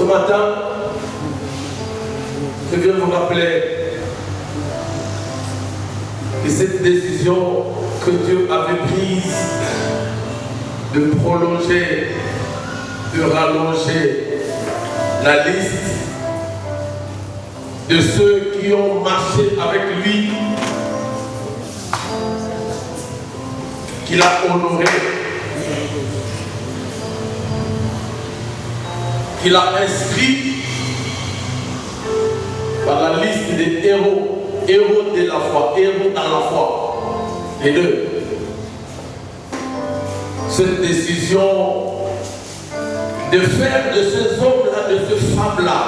Ce matin, je viens vous rappeler que cette décision que Dieu avait prise de prolonger, de rallonger la liste de ceux qui ont marché avec lui, qu'il a honoré, qu'il a inscrit par la liste des héros, héros de la foi, héros dans la foi, les deux. Cette décision de faire de ces hommes-là, de ces femmes-là,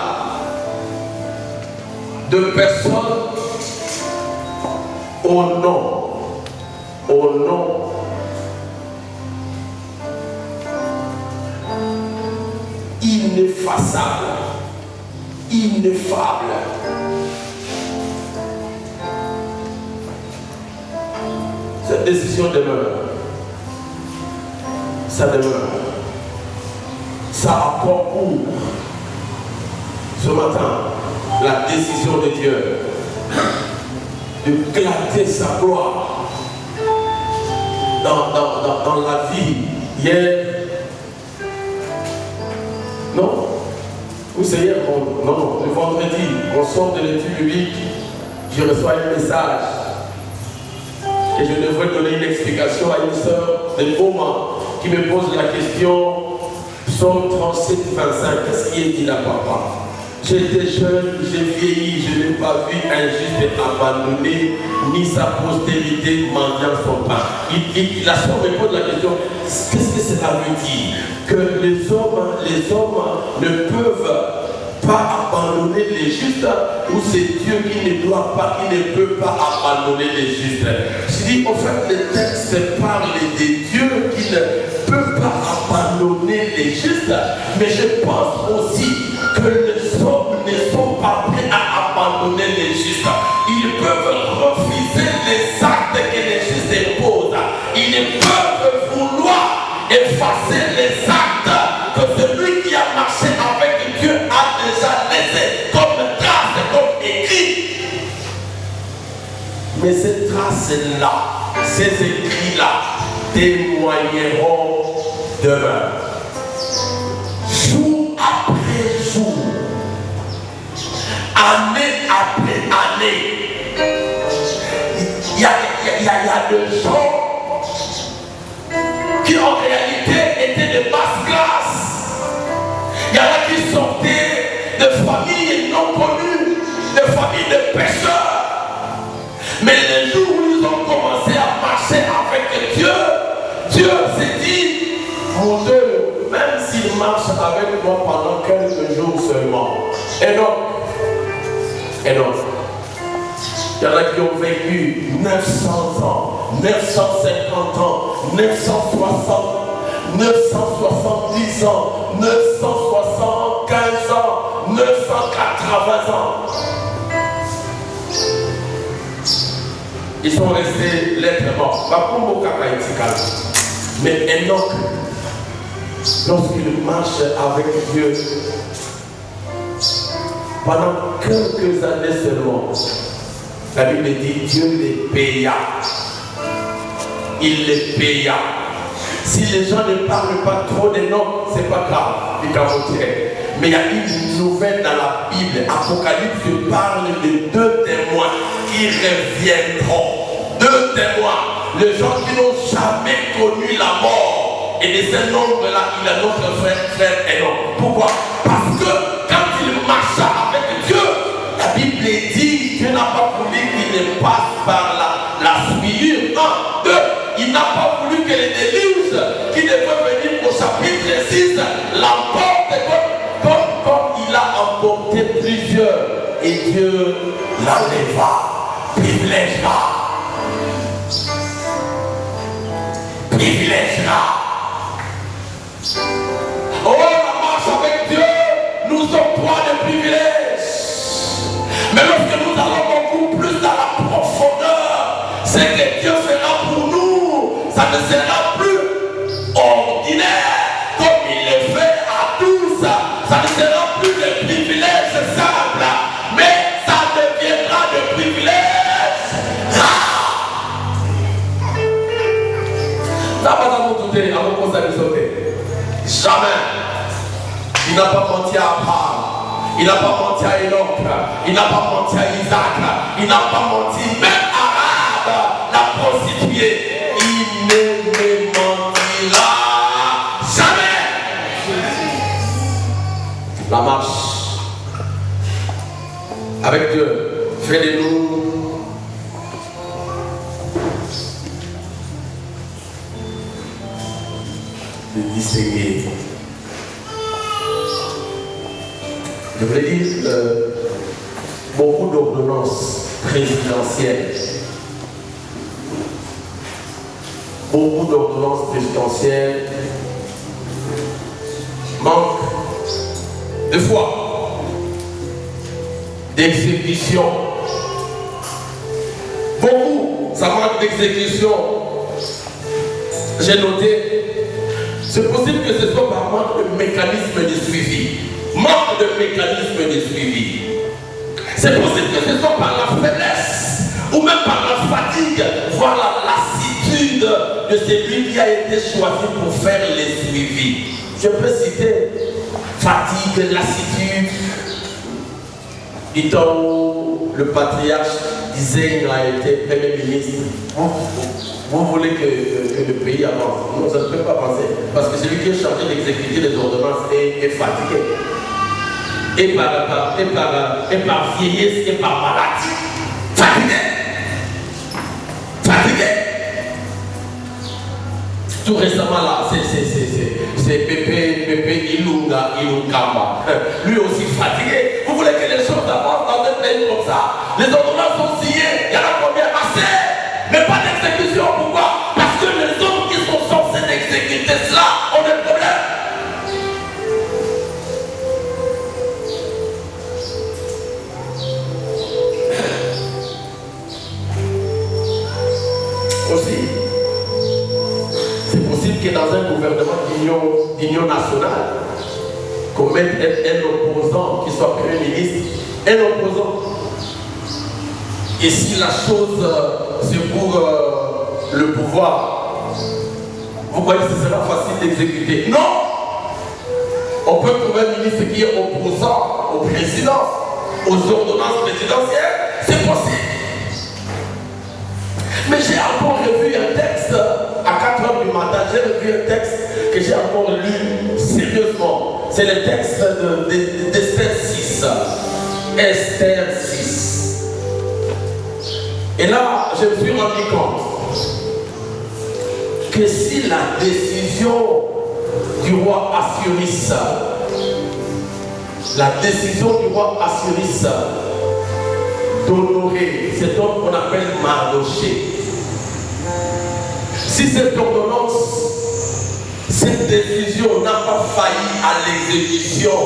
de personnes au nom ineffaçable, ineffable. Cette décision demeure. Ça demeure. Ça a pour cours ce matin la décision de Dieu de glater sa gloire dans la vie hier. Non, oui, c'est hier, non, le vendredi, on sort de l'étude biblique, je reçois un message et je devrais donner une explication à une sœur de Goma qui me pose la question, Psaume 37, 25, qu'est-ce qui est dit là, papa? J'étais jeune, j'ai vieilli, je n'ai pas vu un juste abandonné, ni sa postérité mendiant son pain. La sœur me pose la question, qu'est-ce que cela veut dire? Que les hommes ne peuvent pas abandonner les justes, ou c'est Dieu qui ne doit pas, qui ne peut pas abandonner les justes. Je dis, en fait, le texte parle de Dieu qui ne peut pas abandonner les justes, mais je pense aussi que les hommes ne sont pas prêts à abandonner les justes. Ils peuvent refuser les actes que les justes posent. Ils ne peuvent vouloir effacer les actes que celui qui a marché avec Dieu a déjà laissé comme trace, comme écrit. Mais ces traces-là, ces écrits-là, témoigneront demain. Jour après jour, année après année, il y a des gens qui en réalité étaient de basse classe. Il y en a qui sortaient de familles non connues, de familles de pêcheurs. Mais le jour où ils ont commencé à marcher avec Dieu, Dieu s'est dit, mon Dieu, même s'il marche avec moi pendant quelques jours seulement, et donc, il y en a qui ont vécu 900 ans, 950 ans, 960, 970 ans, 975 ans, 980 ans. Ils sont restés lettres mortes. Mais Enoch, lorsqu'il marche avec Dieu, pendant quelques années seulement, la Bible dit Dieu les paya. Il les paya. Si les gens ne parlent pas trop des noms, c'est pas grave, ils t'envoient. Mais il y a une nouvelle dans la Bible. Apocalypse parle de deux témoins qui reviendront. Deux témoins. Les gens qui n'ont jamais connu la mort. Et de ce nombre-là, il a notre frère Enoch. Pourquoi? Parce que quand il marcha avec Dieu, la Bible dit Dieu n'a pas voulu qu'il ne passe par la souillure. 1, 2, il n'a pas voulu que les déluges qui devaient venir au chapitre 6 l'emportent comme il a emporté plusieurs. Et Dieu l'enleva, privilègera. Oh, la marche avec Dieu nous octroie des privilèges. Mais lorsque nous allons beaucoup plus dans la profondeur, ce que Dieu fera pour nous, ça ne sera plus ordinaire comme il le fait à tous. Ça ne sera plus Jamais. Il n'a pas menti à Abraham. Il n'a pas menti à Enoch. Il n'a pas menti à Isaac. Il n'a pas menti même à Rahab, la prostituée. Il ne me mentira jamais. La marche avec Dieu fait de nous de distinguer. Je voulais dire beaucoup d'ordonnances présidentielles. Beaucoup d'ordonnances présidentielles manquent de foi, d'exécution. Beaucoup, ça manque d'exécution. J'ai noté, c'est possible que ce soit par manque de mécanisme de suivi. Manque de mécanisme de suivi. C'est possible que ce soit par la faiblesse ou même par la fatigue, voire la lassitude de celui qui a été choisi pour faire les suivis. Je peux citer fatigue, lassitude. Du temps où le patriarche disait qu'il a été Premier ministre. Vous voulez que le pays avance? Non, ça ne peut pas avancer. Parce que celui qui est chargé d'exécuter les ordonnances est fatigué. Et par vieillesse et par maladie. Fatigué. Fatigué. Tout récemment là, c'est Pépé Ilungamba. Lui aussi fatigué. Vous voulez que les choses avancent dans un pays comme ça? Les ordonnances sont signées. Il y en a combien? Assez. Mais pas d'exécution. Pourquoi? Parce que les hommes qui sont censés exécuter cela ont des problèmes. Aussi, c'est possible que dans un gouvernement d'union nationale, qu'on mette un opposant qui soit Premier ministre, un opposant. Et si la chose c'est pour le pouvoir, vous croyez que ce sera facile d'exécuter? Non! On peut trouver un ministre qui est opposant au président, aux ordonnances présidentielles, c'est possible. Mais j'ai encore revu un texte à 4 h du matin, j'ai revu un texte que j'ai encore lu sérieusement. C'est le texte d'Esther 6. Esther 6. Et là, je me suis rendu compte que si la décision du roi Assuris, d'honorer cet homme qu'on appelle Mardoché, si cette ordonnance, cette décision n'a pas failli à l'exécution,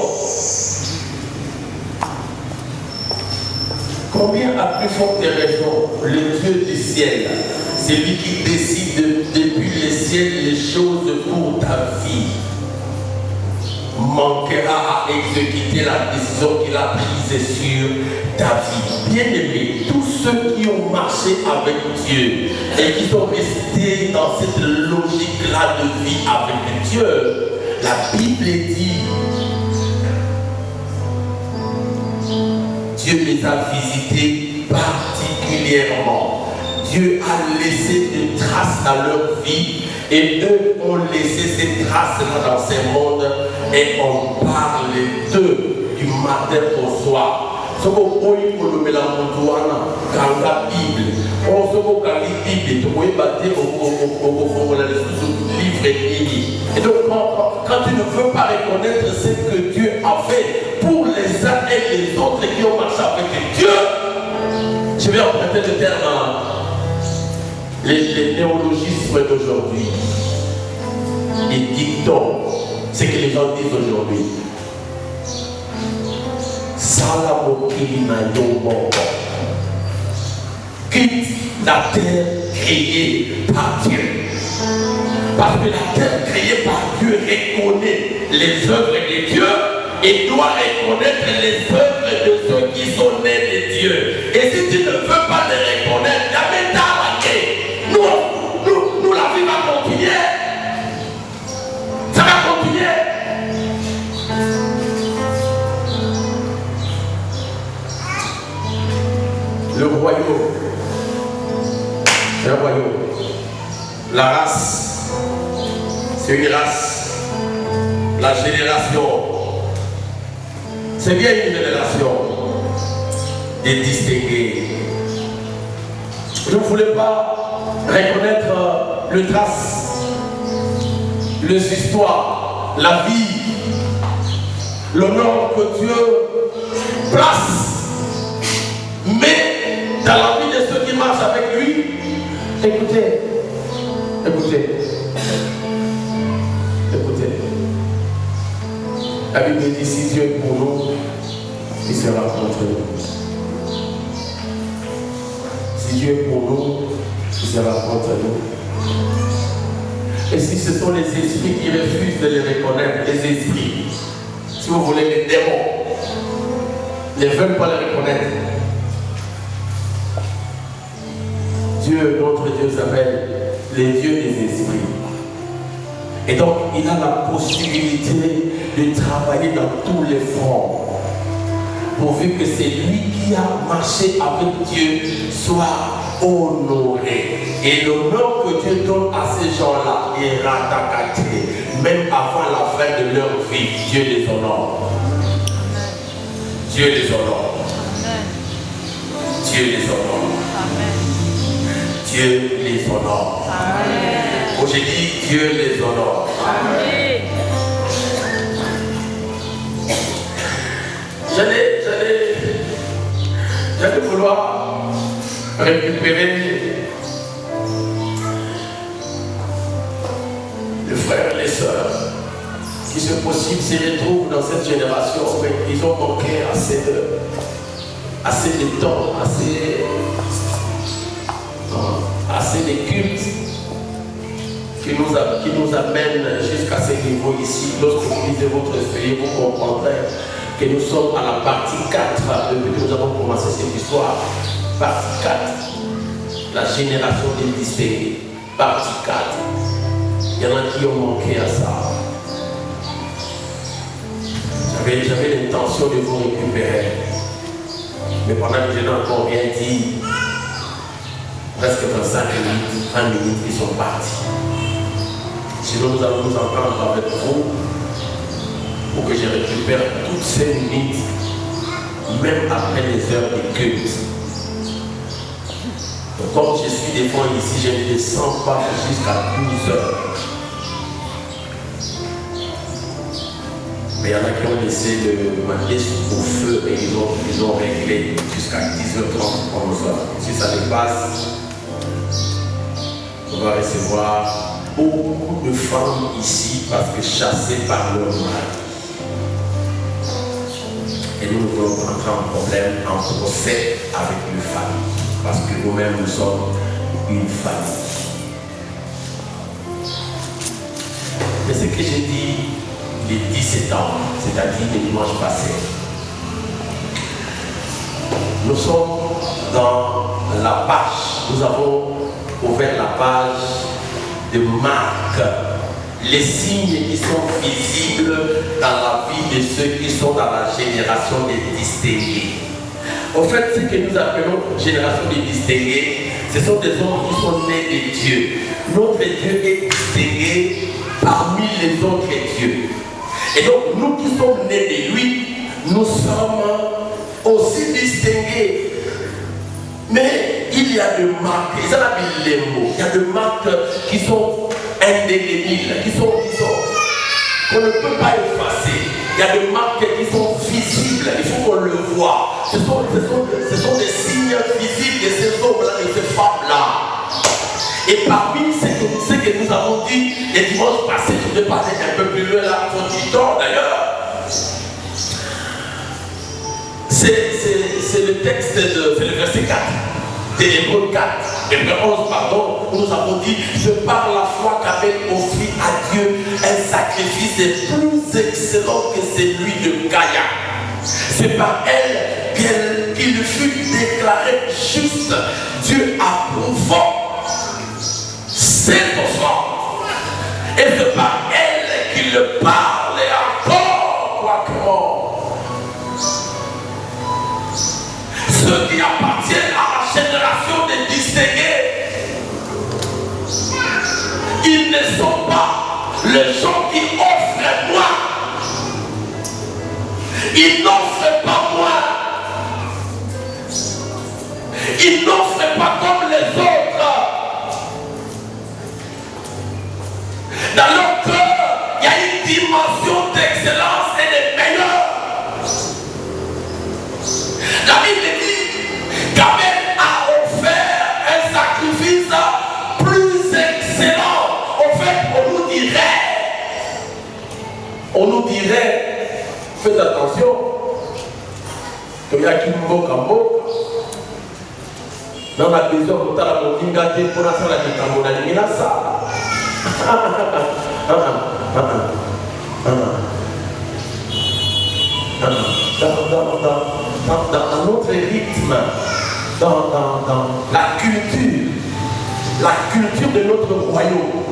combien à plus forte raison le Dieu du ciel, c'est lui qui décide depuis le ciel les choses pour ta vie, manquera à exécuter la décision qu'il a prise sur ta vie. Bien-aimé, tous ceux qui ont marché avec Dieu et qui sont restés dans cette logique-là de vie avec Dieu, la Bible dit, Dieu les a visités particulièrement. Dieu a laissé des traces dans leur vie et eux ont laissé ces traces-là dans ce monde et on parle d'eux du matin au soir. Ce qu'on peut dire pour le mélancolie, dans la Bible, on se voit dans la Bible, tu peux battre au livre et et donc quand tu ne veux pas reconnaître ce que Dieu a fait pour les uns et les autres qui ont marché avec Dieu, je vais emprunter le terme, les néologismes d'aujourd'hui, les dictons, ce que les gens disent aujourd'hui. Quitte la terre créée par Dieu. Parce que la terre créée par Dieu reconnaît les œuvres de Dieu et doit reconnaître les œuvres de ceux qui sont nés de Dieu. Et si tu ne veux pas les reconnaître, nous la vie va continuer. Ça va continuer. royaume. C'est un royaume. La race, c'est une race. La génération, c'est bien une génération des distingués. Je ne voulais pas reconnaître le trace, les histoires, la vie, l'honneur que Dieu place. Mais dans la vie de ceux qui marchent avec lui, écoutez, écoutez, écoutez. La Bible dit si Dieu est pour nous, il sera contre nous. Si Dieu est pour nous, il sera contre nous. Et si ce sont les esprits qui refusent de les reconnaître, les esprits, si vous voulez les démons, ne veulent pas les reconnaître. Dieu, notre Dieu s'appelle les dieux des esprits. Et donc, il a la possibilité de travailler dans tous les fronts, pourvu que c'est lui qui a marché avec Dieu soit honoré. Et l'honneur que Dieu donne à ces gens-là est ratakaté, même avant la fin de leur vie. Dieu les honore. Dieu les honore. Dieu les honore. Dieu les honore. Oh, j'ai dit Dieu les honore. Amen. J'allais vouloir récupérer les frères et les sœurs qui, si possible, se retrouvent dans cette génération, mais ils ont manqué assez de temps, assez de cultes qui nous amène jusqu'à ce niveau ici. Lorsque vous lisez votre feuille, vous comprendrez que nous sommes à la partie 4 depuis que nous avons commencé cette histoire. Partie 4, la génération des distingués. Partie 4. Il y en a qui ont manqué à ça. J'avais l'intention de vous récupérer. Mais pendant que je n'ai encore rien dit, presque 25 minutes, 20 minutes, ils sont partis. Sinon, nous allons nous entendre avec vous pour que je récupère toutes ces minutes, même après les heures de culte. Donc, comme je suis devant ici, je ne descends pas jusqu'à 12 heures. Mais il y en a qui ont laissé le manquer au feu et ils ont réglé jusqu'à 10h30, 11h. Si ça dépasse, on va recevoir beaucoup de femmes ici parce que chassées par leur mari. Et nous voulons entrer en problème, en procès avec une famille. Parce que nous-mêmes, nous sommes une famille. Mais ce que j'ai dit les 17 ans, c'est-à-dire le dimanche passé, nous sommes dans la page, nous avons ouvert la page de Marc, les signes qui sont visibles dans la vie de ceux qui sont dans la génération des distingués. En fait, ce que nous appelons génération des distingués, ce sont des hommes qui sont nés de Dieu. Notre Dieu est distingué parmi les autres dieux. Et donc, nous qui sommes nés de lui, nous sommes aussi distingués. Mais il y a des marques, ils appellent les mots, il y a des marques qui sont indélébiles, qu'on ne peut pas effacer. Il y a des marques qui sont visibles, il faut qu'on le voit. Ce sont des signes visibles de ces hommes-là, de ces femmes-là. Et parmi ce que nous avons dit les dimanches passés, je vais passer un peu plus loin là, pour du temps d'ailleurs. C'est le texte c'est le verset 4. De l'Hébreu 4, Hébreu 11, pardon, où nous avons dit, je par la foi qu'Abel offrit à Dieu un sacrifice plus excellent que celui de Caïn. C'est par elle qu'il fut déclaré juste, Dieu approuvant ses offrandes. Et c'est par elle qu'il le parlait encore, quoique ceux qui appartiennent à la chaîne ils ne sont pas les gens qui offrent moi. Ils n'offrent pas moi. Ils n'offrent pas comme les autres. Dans leur cœur, il y a une dimension d'excellence et de meilleur. La Bible dit qu'Abel a offert un sacrifice plus excellent. En fait, on nous dirait, faites attention, qu'il y a qui moque en moque. Dans la maison, on a la moninga pour la salle de Tamona, il y a ça. Dans notre rythme, dans la culture de notre royaume,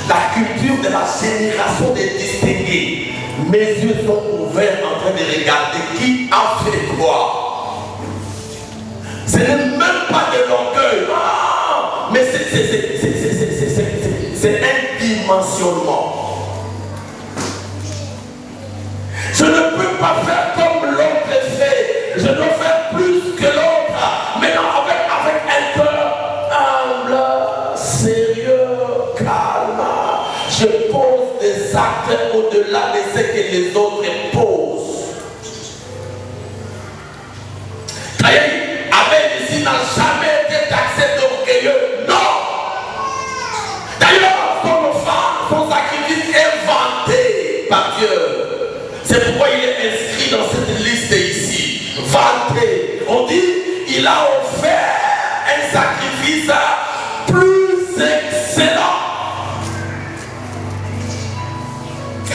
la culture de la génération des distingués, mes yeux sont ouverts en train de regarder qui a fait quoi. Ce n'est même pas de l'orgueil, mais c'est un dimensionnement. Je ne peux pas faire comme l'autre fait. Je dois faire plus que l'autre. Mais non, avec un cœur humble, sérieux, calme. Je pose des actes au-delà de ce que les autres posent. Abel ici n'a jamais été taxé d'orgueilleux. Non. D'ailleurs, son offrande, son sacrifice est vanté par Dieu. C'est pourquoi il est inscrit dans cette liste ici. Vanté. On dit, il a offert un sacrifice plus excellent.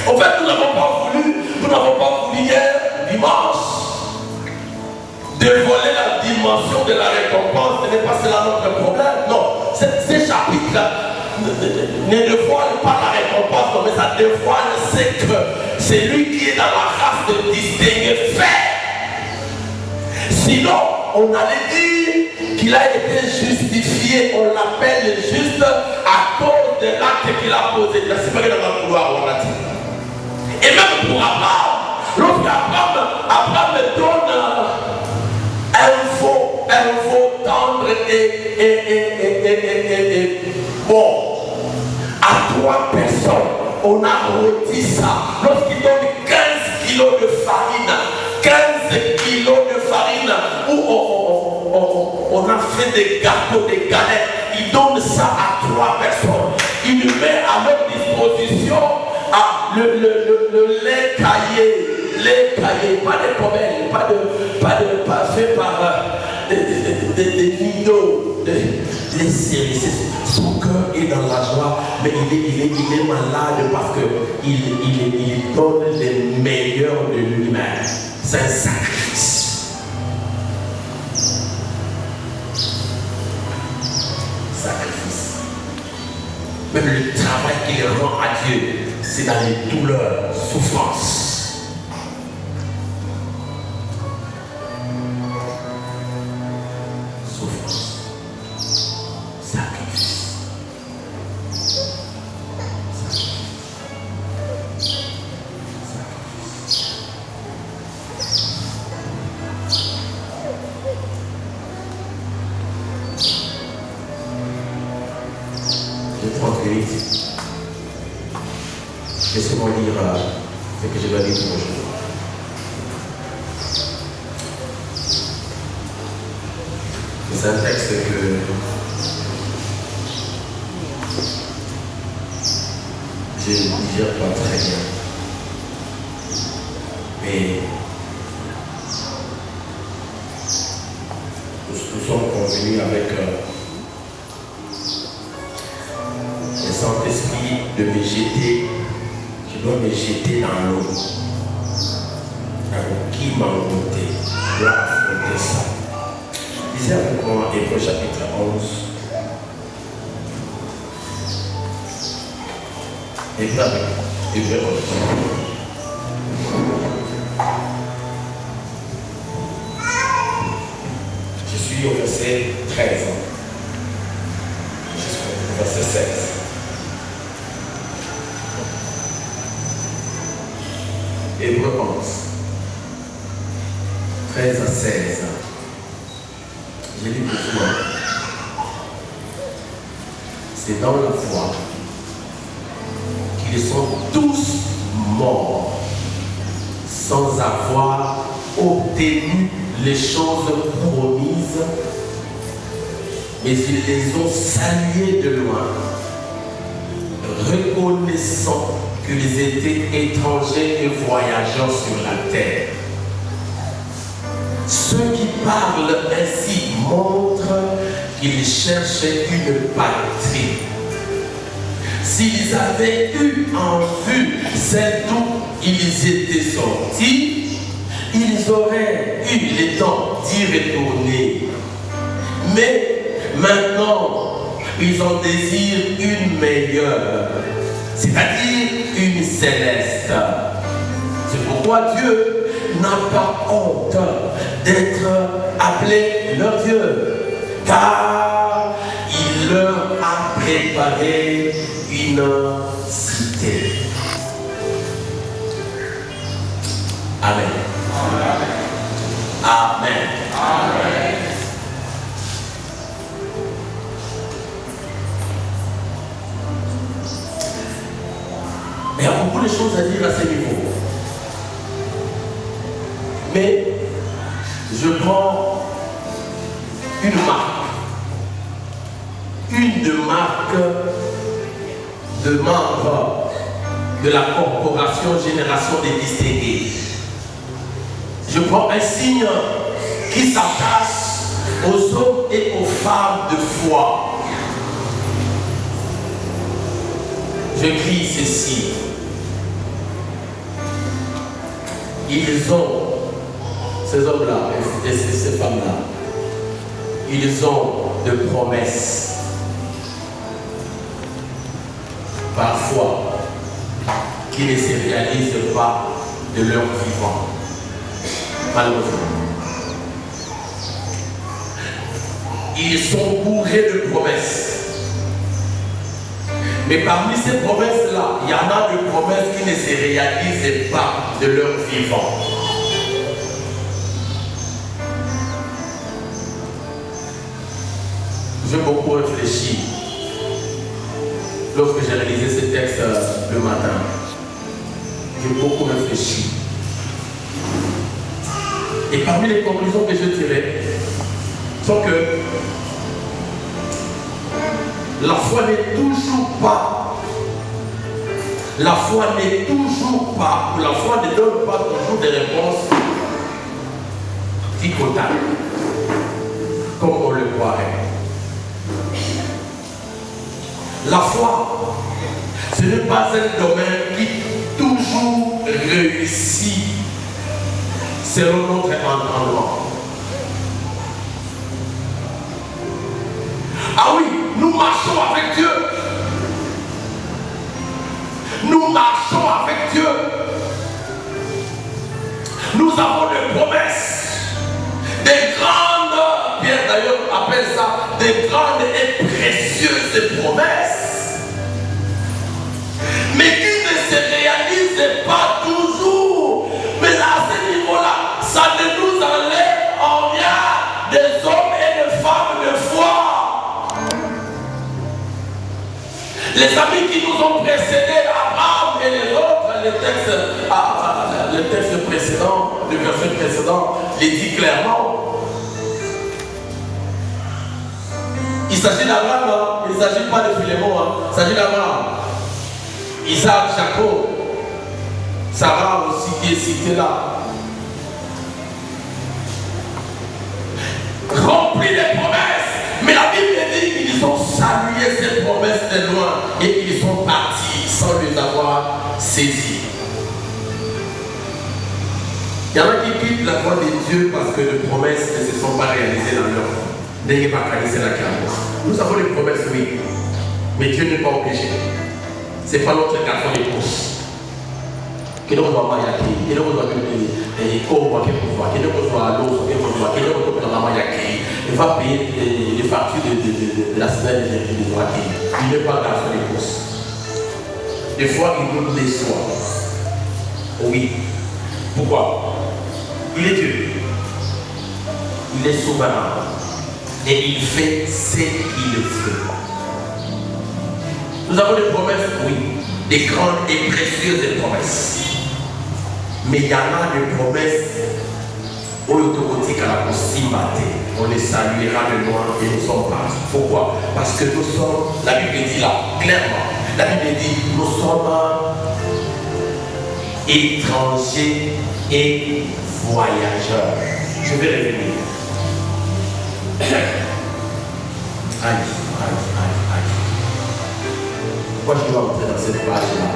En fait, nous n'avons pas voulu hier, dimanche, dévoiler la dimension de la récompense. Ce n'est pas cela notre problème. Non, ces chapitres ne dévoilent pas la récompense, mais ça dévoile ce que c'est lui qui est dans la race de distinguer fait. Sinon, on allait dire qu'il a été justifié. On l'appelle juste à cause de l'acte qu'il a posé. C'est pas que dans le couloir, on a dit. Et même pour Abraham, lorsqu'Abraham donne un faux tendre et bon à 3 personnes, on a rôti ça. Lorsqu'il donne 15 kilos de farine, 15 kilos de farine, où on a fait des gâteaux, des galettes, il donne ça à 3 personnes. Il lui met à leur disposition le lait caillé, pas de pommelles, pas fait par des nidos, des séries. Son cœur est dans la joie, mais il est malade parce qu'il donne les meilleurs de lui-même. C'est un sacrifice. Sacrifice. Même le travail qu'il rend à Dieu, c'est dans les douleurs, souffrances. Laissez-moi lire ce que je dois dire pour aujourd'hui. C'est un texte que je ne digère pas très bien. Mais nous sommes convenus avec le Saint-Esprit de me jeter. Je dois me jeter dans l'eau. Alors, qui m'a monté? Je dois affronter ça. Lisez avec moi Hébreux chapitre 11. Hébreux 11. Je suis au verset 13. Jusqu'au verset 16. Hébreux 11, 13 à 16. J'ai lu deux fois. C'est dans la foi qu'ils sont tous morts sans avoir obtenu les choses promises, mais ils les ont saluées de loin, reconnaissant qu'ils étaient étrangers et voyageurs sur la terre. Ceux qui parlent ainsi montrent qu'ils cherchaient une patrie. S'ils avaient eu en vue celle d'où ils étaient sortis, ils auraient eu le temps d'y retourner. Mais maintenant, ils en désirent une meilleure, c'est-à-dire une céleste. C'est pourquoi Dieu n'a pas honte d'être appelé leur Dieu, car il leur a préparé une cité. Amen. Amen. Amen. Il y a beaucoup de choses à dire à ce niveau. Mais je prends une marque de membres de la corporation Génération des Distingués. Je prends un signe qui s'attache aux hommes et aux femmes de foi. Je crie ceci. Ils ont, ces hommes-là et ces femmes-là, ils ont de promesses. Parfois, qui ne se réalisent pas de leur vivant. Malheureusement. Ils sont bourrés de promesses. Mais parmi ces promesses-là, il y en a de promesses qui ne se réalisent pas de leur vivant. J'ai beaucoup réfléchi lorsque j'ai réalisé ce texte le matin. J'ai beaucoup réfléchi. Et parmi les conclusions que je tirais, sont que la foi n'est toujours pas, ou la foi ne donne pas toujours des réponses tricotales, comme on le croirait. La foi, ce n'est pas un domaine qui toujours réussit selon notre entendement. Ah oui, nous marchons avec Dieu. Nous marchons avec Dieu. Nous avons des promesses. Des grandes, Pierre d'ailleurs appelle ça, des grandes et précieuses promesses. Mais qui ne se réalisent pas toujours. Mais à ce niveau-là, ça ne nous enlève en rien des hommes et des femmes de foi. Les amis qui nous ont précédés, Abraham et les autres, le texte précédent, le verset précédent, les dit clairement. Il s'agit d'Abraham, il ne s'agit pas de Philémon, il s'agit d'Abraham. Isaac, Jacob, Sarah aussi qui est citée là. Remplis les promesses, mais la Bible dit qu'ils ont salué ces promesses de loin et ils sont partis sans les avoir saisies. Il y en a qui quittent la voie de Dieu parce que les promesses ne se sont pas réalisées dans leur vie. N'ayez pas caressé la carrière. Nous avons des promesses, oui, mais Dieu n'est pas obligé. Ce n'est pas notre garçon de course. Que nous avons yaki, que nous avons il va payer les factures de la semaine de il n'est pas garçon de course. Des fois, il nous déçoit. Oui, Pourquoi? Il est Dieu. Il est souverain. Et il fait ce qu'il veut. Nous avons des promesses, oui. Des grandes et précieuses promesses. Mais il y en a des promesses où l'autoroute à la possibilité, on les saluera de loin et nous sommes partis. Pourquoi? Parce que nous sommes, la Bible dit là, clairement, la Bible dit, nous sommes étrangers et voyageurs. Je vais revenir. Aïe. Pourquoi je dois entrer dans cette page-là?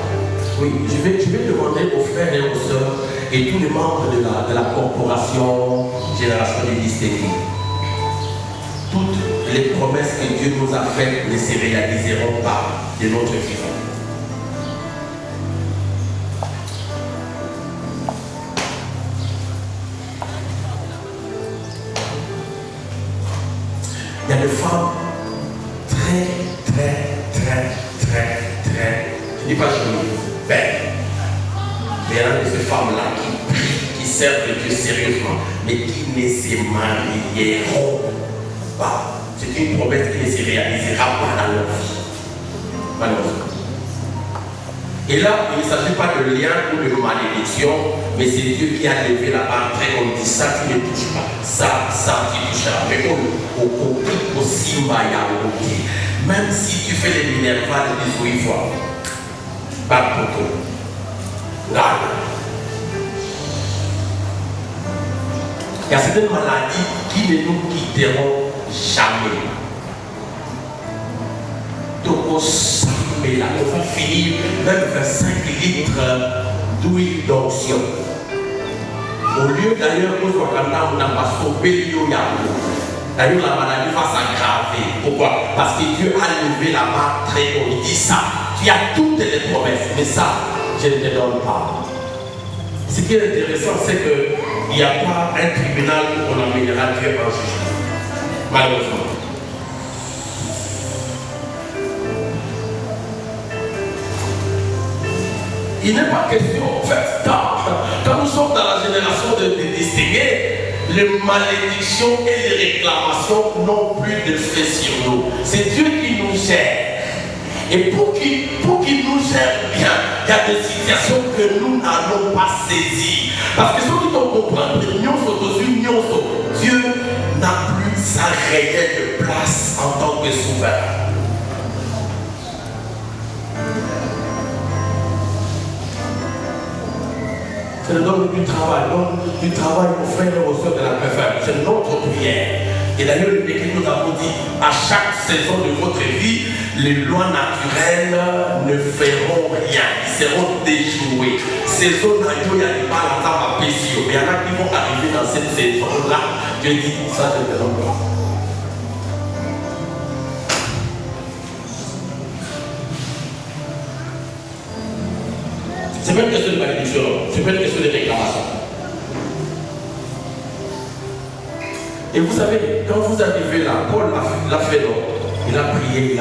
Oui, je vais demander aux frères et aux sœurs et tous les membres de la corporation Génération du Distingué. Toutes les promesses que Dieu nous a faites ne se réaliseront pas de notre vivant. Il y a des femmes très, je ne dis pas jolies, belles. Mais il y en a de ces femmes-là qui prient, qui servent Dieu sérieusement, mais qui ne se marieront pas. C'est une promesse qui ne se réalisera pas dans leur vie. Malheureusement. Et là, il ne s'agit pas de lien ou de malédiction, mais c'est Dieu qui a levé la barre très comme dit, ça tu ne touches pas, ça tu toucheras. Mais au Simba même si tu fais les minervales des 8 fois, pas pour toi. Garde. Il y a certaines maladies qui ne nous quitteront jamais. Donc, on va finir même 25 litres d'huile d'onction. Au lieu d'ailleurs, on n'a pas sauvé le yaourt. D'ailleurs, la maladie va s'aggraver. Pourquoi? Parce que Dieu a levé la barre très haut. Il dit ça. Tu as toutes les promesses, mais ça, je ne te donne pas. Ce qui est intéressant, c'est qu'il n'y a pas un tribunal où on amènera Dieu en jugement. Malheureusement. Il n'est pas question, en fait, quand nous sommes dans la génération de distingués, les malédictions et les réclamations n'ont plus d'effet sur nous. C'est Dieu qui nous gère. Et pour qu'il nous gère bien, il y a des situations que nous n'allons pas saisir. Parce que ceux qui doivent comprendre, Dieu n'a plus sa réelle place en tant que souverain. C'est le don du travail, aux frères et aux sœurs de la PFM. C'est notre prière. Et d'ailleurs, nous avons dit, à chaque saison de votre vie, les lois naturelles ne feront rien. Ils seront déjoués. Saison il y a des balles à Pessio. Mais il y en a qui vont arriver dans cette saison-là. Dieu dit, ça je te donne pas. C'est pas une question de malédiction, c'est pas une question de réclamation. Et vous savez, quand vous arrivez là, Paul l'a fait là. Il a prié.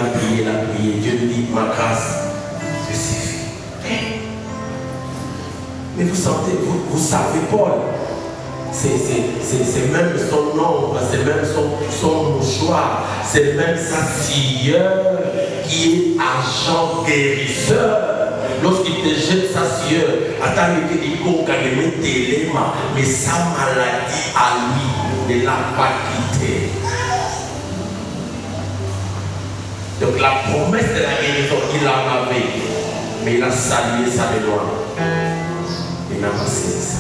Dieu lui dit, ma grâce te suffit. Mais vous sentez, vous savez Paul, c'est même son ombre, c'est même son mouchoir, c'est même sa scieur qui est agent guérisseur. Lorsqu'il te jette sa sueur, mais sa maladie à lui ne l'a pas quitté. Donc la promesse de la guérison, il en avait, mais il a salué ça de loin. Il n'a pas saisi ça.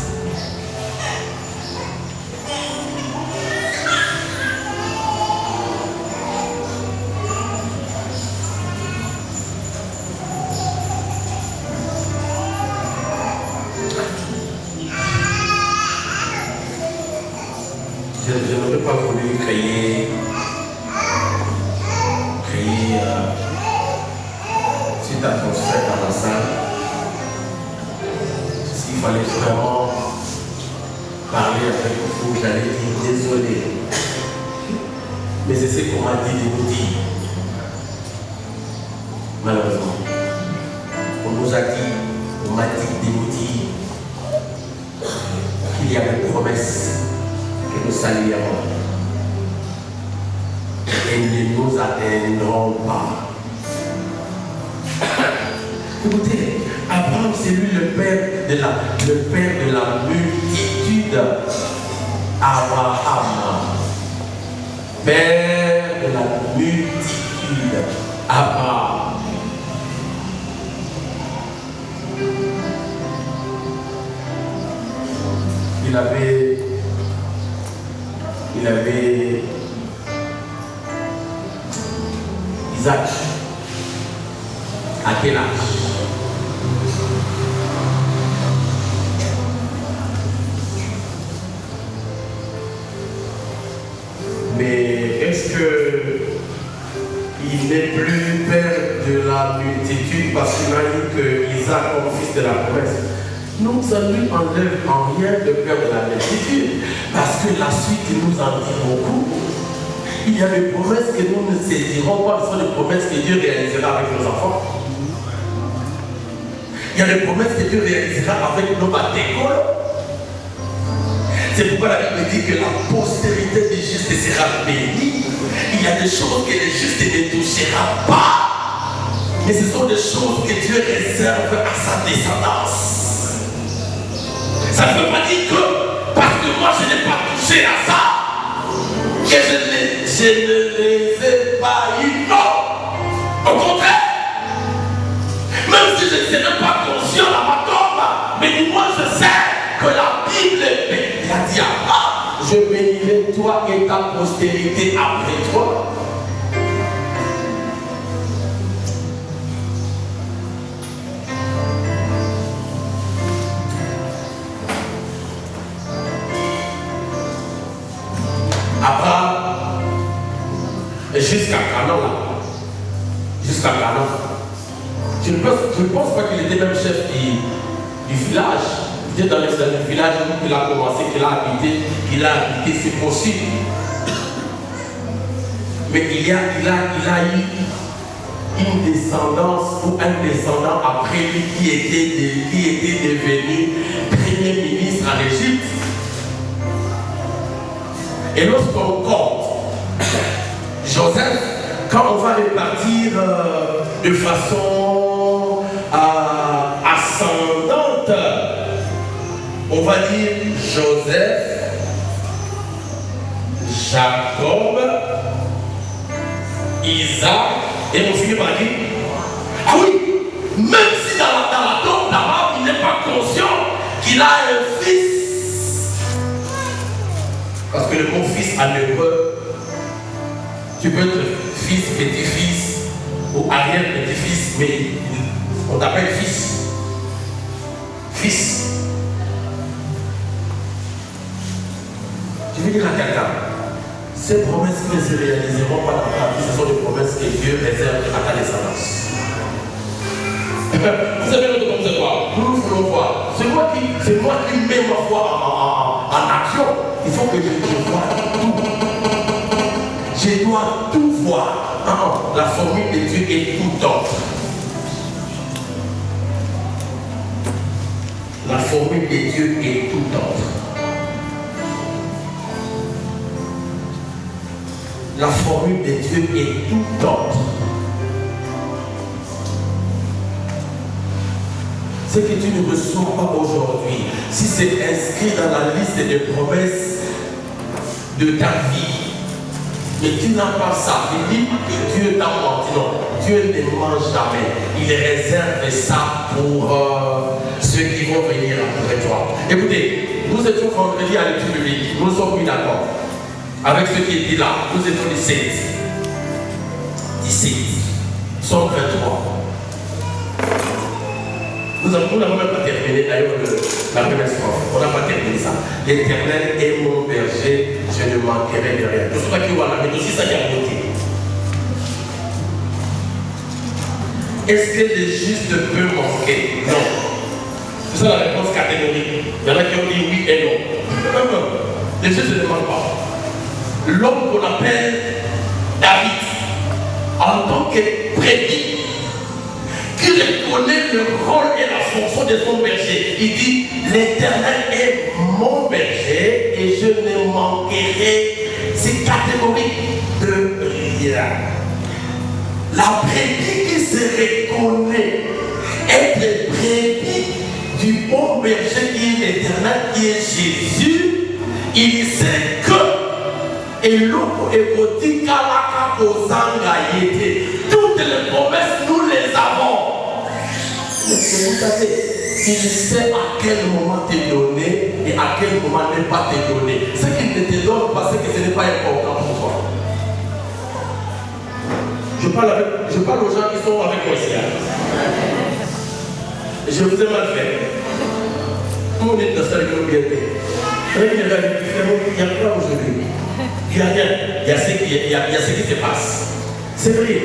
Je n'aurais pas voulu créer cette atmosphère dans la salle. S'il fallait vraiment parler avec vous, j'allais dire désolé. Mais c'est ce qu'on m'a dit de vous dire. Malheureusement. On nous a dit, on m'a dit de vous dire. qu'il y a des promesses que nous saluerons. Et ne nous atteindront pas. Écoutez, Abraham, c'est lui le père de la multitude. Abraham, père de la multitude. Abraham. Il avait Isaac. À quel âge? Mais est-ce qu'il n'est plus père de la multitude parce qu'il a dit que Isaac comme fils de la promesse? Non, ça ne lui enlève en rien le père de la multitude, parce que la suite nous en dit beaucoup. Il y a des promesses que nous ne saisirons pas, ce sont des promesses que Dieu réalisera avec nos enfants. Il y a des promesses que Dieu réalisera avec nos bâtiments. C'est pourquoi la Bible dit que la postérité des justes sera bénie. Il y a des choses que les justes ne toucheront pas. Mais ce sont des choses que Dieu réserve à sa descendance. Ça ne veut pas dire que parce que moi je n'ai pas touché à ça, que je ne les ai pas eu. Non. Au contraire. Même si je ne serai pas conscient dans ma tombe, mais du moins je sais que la Bible a dit à je bénirai toi et ta postérité après toi. Abraham, jusqu'à Canaan là, jusqu'à Canaan. Je ne pense pas qu'il était même chef du village. Il était dans le village où il a commencé, qu'il a habité, c'est possible. Mais il a eu une descendance ou un descendant après lui qui était devenu premier ministre en Égypte. Et lorsqu'on compte Joseph, quand on va répartir de façon ascendante, on va dire Joseph, Jacob, Isaac, et on finit par dire, ah oui, même si dans la tombe d'Abraham, il n'est pas conscient qu'il a un fils. Parce que le mot fils en hébreu, tu peux être fils, petit-fils ou arrière-petit-fils, mais on t'appelle fils. Fils. Je vais dire à quelqu'un, ces promesses qui ne se réaliseront pas dans ta vie, ce sont des promesses que Dieu réserve à ta descendance. Vous savez notre comme c'est quoi? Nous voulons voir. C'est moi qui mets ma foi en action. Il faut que je vois tout. Je dois tout voir. Non, la formule de Dieu est tout autre. La formule de Dieu est tout autre. La formule de Dieu est tout autre. Ce que tu ne reçois pas aujourd'hui, si c'est inscrit dans la liste des promesses de ta vie, mais tu n'as pas ça, il dit que Dieu t'a menti. Non, Dieu ne mange jamais. Il réserve ça pour ceux qui vont venir après toi. Écoutez, nous étions vendredi à l'étude biblique, nous sommes mis d'accord avec ce qui est dit là. Nous étions 17, Somme 23. Nous n'avons même pas terminé d'ailleurs la première strophe. On n'a pas terminé ça. L'Éternel est mon berger, je ne manquerai de rien. Je ne sais pas qui va la mettre aussi, ça qui a monté. Est-ce que les justes peuvent manquer? Non. C'est ça la réponse catégorique. Il y en a qui ont dit oui et non. Non. Les justes ne manquent pas. L'homme qu'on appelle David, en tant que prédit, que qui reconnaît le rôle et la fonction de son berger. Il dit, l'Éternel est mon berger et je ne manquerai, c'est catégorique, de rien. La brebis qui se reconnaît être brebis du bon berger qui est l'Éternel, qui est Jésus, il sait que eloko ekoti kalaka kozanga yete. Toutes les promesses, nous les avons. Il sait à quel moment te donner et à quel moment ne pas te donner. Ce qu'il ne te donne parce que ce n'est pas important pour toi. Je parle aux gens qui sont avec moi ici. Je vous ai mal fait. Mon est dans sa communauté. Il n'y a pas aujourd'hui. Il n'y a rien. Il y a ce qui se passe. C'est vrai.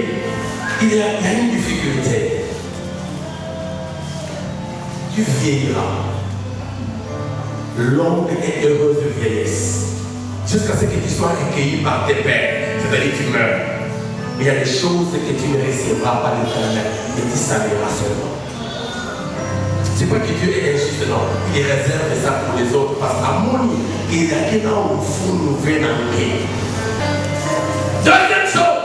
Il y a une difficulté. Tu vieilliras. Longue et heureuse vieillesse. Jusqu'à ce que tu sois accueilli par tes pères. C'est-à-dire que tu meurs. Mais il y a des choses que tu ne recevras pas de l'éternel. Et tu salueras seulement. C'est pas que Dieu est injuste, non. Il réserve ça pour les autres. Parce qu'à mon niveau, il y a quelqu'un au fond nous vient en paix. Deuxième chose.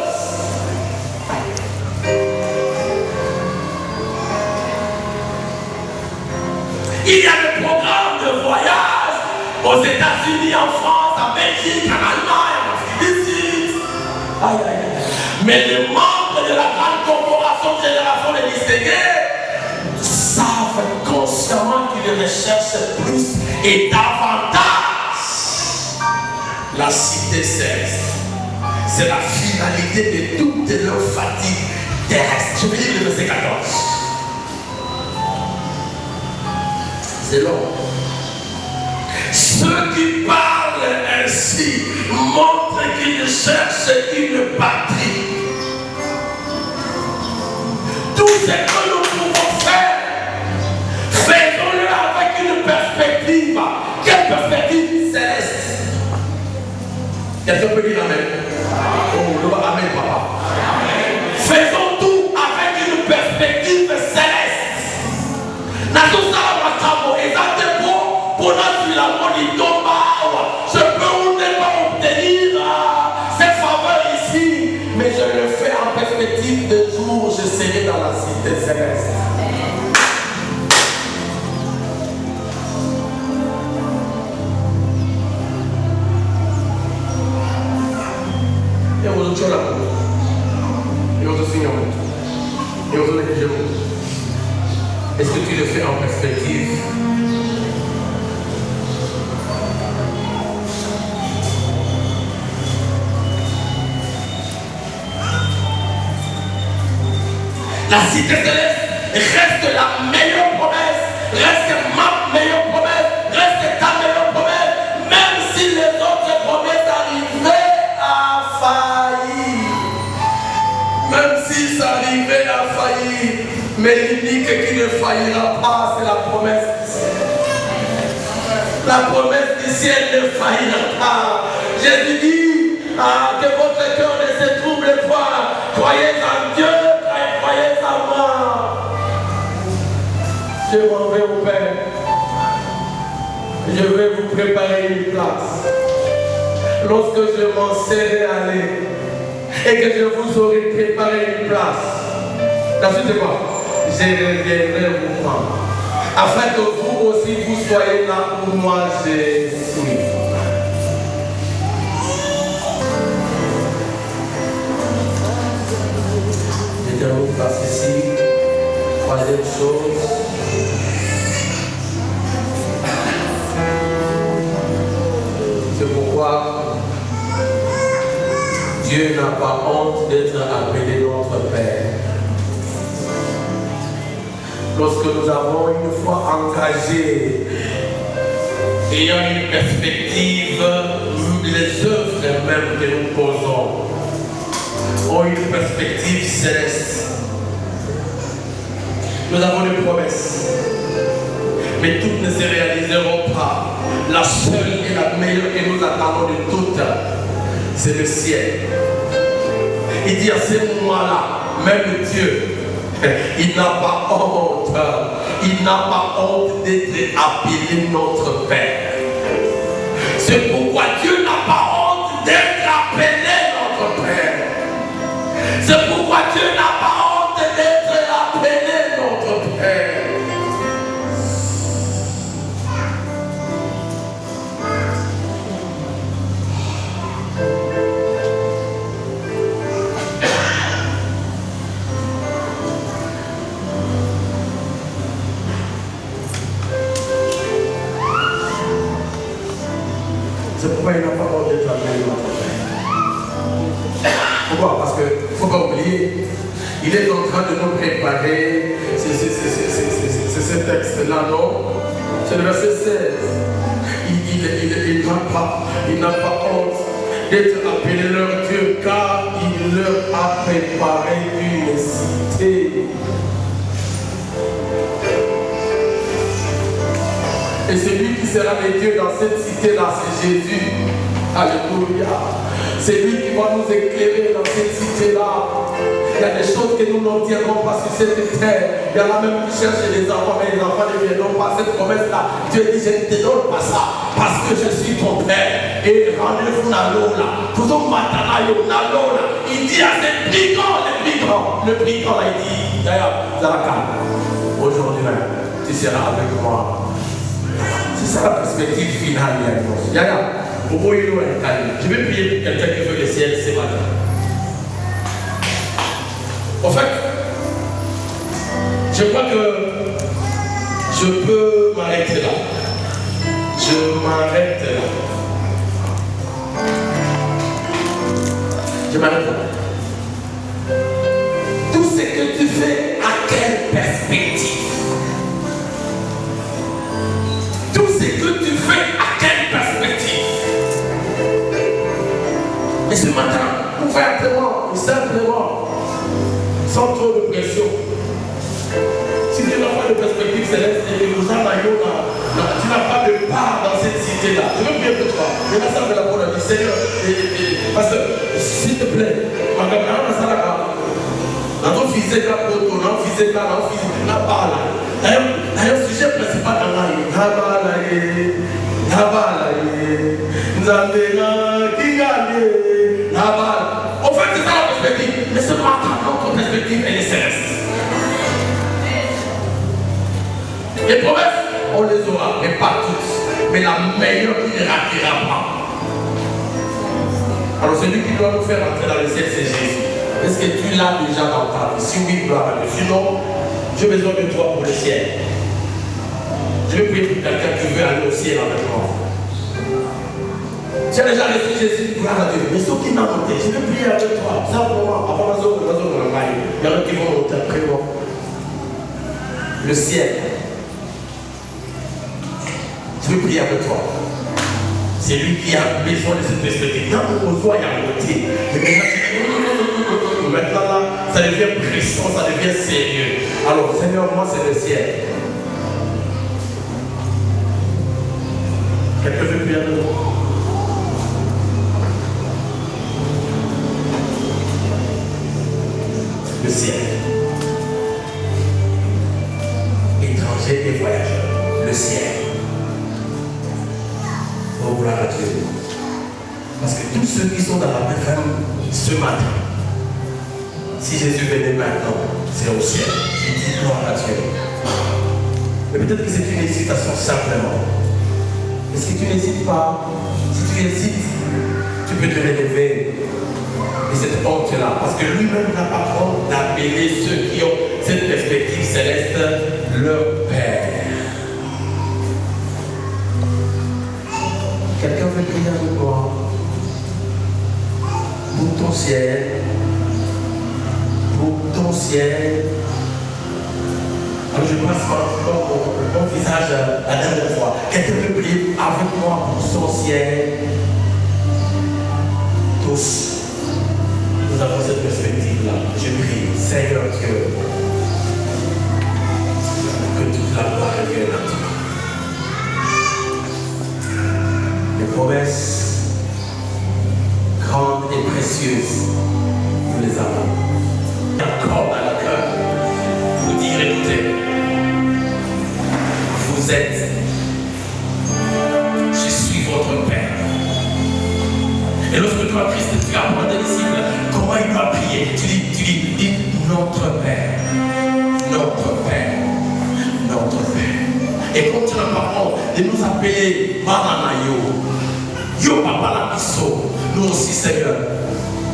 Il y a des programmes de voyage aux États-Unis, en France, en Belgique, en Allemagne, en Afrique du Sud. Aïe, aïe, aïe. Mais les membres de la grande corporation Génération des Distingués savent consciemment qu'ils recherchent plus et davantage la cité céleste. C'est la finalité de toutes leurs fatigues terrestres. Je vais lire le verset 14. C'est long. Ceux qui parlent ainsi montrent qu'ils cherchent une patrie. Tout ce que nous pouvons faire, faisons-le avec une perspective. Quelle perspective céleste? Quelqu'un peut dire amen? Oh, le amen, papa. Faisons tout avec une perspective céleste. Je peux ou ne pas obtenir ces faveurs ici, mais je le fais en perspective de jour où je serai dans la cité céleste. Est-ce que tu le fais en perspective? La cité céleste reste la meilleure promesse, reste ma meilleure promesse, reste ta meilleure promesse, même si les autres promesses arrivaient à faillir. Même si ça arrivait à faillir, mais l'unique qui ne faillira pas, c'est la promesse. La promesse du ciel ne faillira pas. Jésus dit que votre cœur ne se trouble pas. Croyez en Dieu. Croyez en moi. Je m'en vais au Père. Je vais vous préparer une place. Lorsque je m'en serai allé et que je vous aurai préparé une place, la suite c'est quoi? Je reviendrai vous prendre. Afin que vous aussi vous soyez là où moi je suis. Je passe ici. Troisième chose. C'est pourquoi Dieu n'a pas honte d'être appelé notre Père. Lorsque nous avons une foi engagée, ayant une perspective, les œuvres même que nous posons ont une perspective céleste. Nous avons une promesse, mais toutes ne se réaliseront pas. La seule et la meilleure que nous attendons de toutes, c'est le ciel. Il dit à ce moment-là, même Dieu Il n'a pas honte. Il n'a pas honte d'être appelé notre Père. C'est pourquoi Dieu n'a pas honte d'être appelé notre Père. C'est pourquoi Dieu n'a pas honte d'être appelé notre Père. C'est pourquoi il n'a pas honte d'être appelé notre Père. Pourquoi? Parce qu'il ne faut pas oublier, il est en train de nous préparer ce texte-là, non? C'est le verset 16. Il n'a pas honte d'être appelé leur Dieu, car il leur a préparé une cité. Et celui qui sera le Dieu dans cette cité-là, c'est Jésus. Alléluia. C'est lui qui va nous éclairer dans cette cité-là. Il y a des choses que nous n'obtiendrons pas sur cette terre. Il y en a même qui cherchent des enfants, mais les enfants ne viendront pas. Cette promesse-là, Dieu dit, je ne te donne pas ça, parce que je suis ton Père. Et rendez-vous dans l'eau là. Il dit à ces brigands, le brigand là, il dit, d'ailleurs, Zaraka, aujourd'hui même, tu seras avec moi. C'est ça la perspective finale. Yaya, je vais prier pour quelqu'un qui veut le ciel ce matin. En fait, je crois que je peux m'arrêter là. Je m'arrête là. Je m'arrête là. Tout ce que tu fais, à quelle perspective? Tout ce que tu fais, à quelle perspective? Mais ce matin, ouvertement, simplement, sans trop de pression, si tu n'as pas de perspective céleste, tu n'as pas de part dans cette cité-là. Je veux prier pour toi. Je vais savoir la parole du Seigneur. Parce que, s'il te plaît, ma camarade, dans ton physique, là, dans ton physique, là, dans ton physique, là, bas, là. D'ailleurs, le sujet principal dans la vie, en fait, c'est ça la perspective. Mais ce matin, notre perspective, elle est céleste. Les promesses, on les aura, mais pas toutes. Mais la meilleure qui ne ratera pas. Alors, celui qui doit nous faire entrer dans le ciel, c'est Jésus. Est-ce que tu l'as déjà dans ta vie? Si oui, gloire à Dieu. Sinon, j'ai besoin de toi pour le ciel. Je vais prier pour quelqu'un qui veut aller au ciel avec moi. Tu as déjà reçu Jésus, gloire à Dieu. Mais ceux qui n'ont monté, je vais prier avec toi. Simplement, avant la zone, il y en a qui vont monter après moi. Le ciel. Je vais prier avec toi. C'est lui qui a besoin de cette perspective. Dans mon besoin, il y a monté. Maintenant là, ça devient puissant, ça devient sérieux. Alors, Seigneur, moi c'est le ciel. Quelqu'un veut prier avec moi? Le ciel. Étrangers et voyageurs. Le ciel. Oh, gloire à Dieu. Parce que tous ceux qui sont dans la même ce matin, si Jésus venait maintenant, c'est au ciel. Je dis gloire à Dieu. Mais peut-être que c'est une hésitation simplement. Est-ce que tu n'hésites pas? Si tu hésites, tu peux te relever de cette honte-là. Parce que lui-même n'a pas honte d'appeler ceux qui ont cette perspective céleste leur Père. Quelqu'un veut prier avec moi pour ton ciel? Pour ton ciel. Alors je passe mon visage la dernière fois. Quelqu'un veut prier avec moi pour son ciel? Tous, nous avons cette perspective-là. Je prie, Seigneur Dieu, que toute la gloire revienne à toi. Les promesses grandes et précieuses, nous les avons. Encore dans le cœur. toi, Christ, tu apprends à tes disciples comment ils doivent prier. Tu dis, notre Père, notre Père, notre Père. Et quand tu as parlé de nous appeler Mananayo, Yo Papa la Pisso, nous aussi, Seigneur,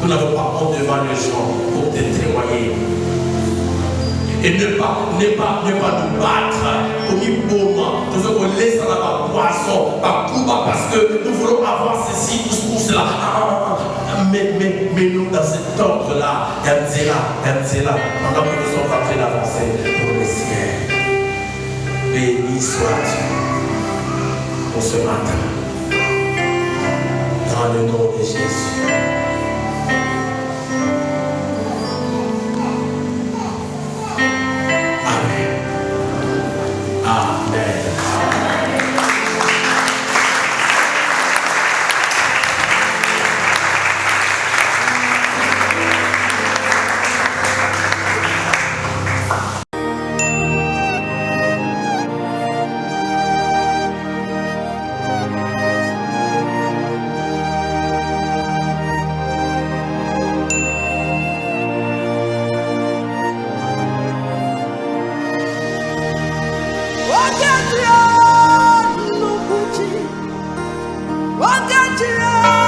nous n'avons pas honte devant les gens pour te témoigner. Et ne pas nous battre comme il moment. Nous devons laisser dans la poisson, parce que nous voulons avoir ceci ou cela. Mais nous, dans cet ordre-là, Yanzela, pendant que nous sommes en train d'avancer pour le ciel. Béni sois-tu pour ce matin. Dans le nom de Jésus. Wakati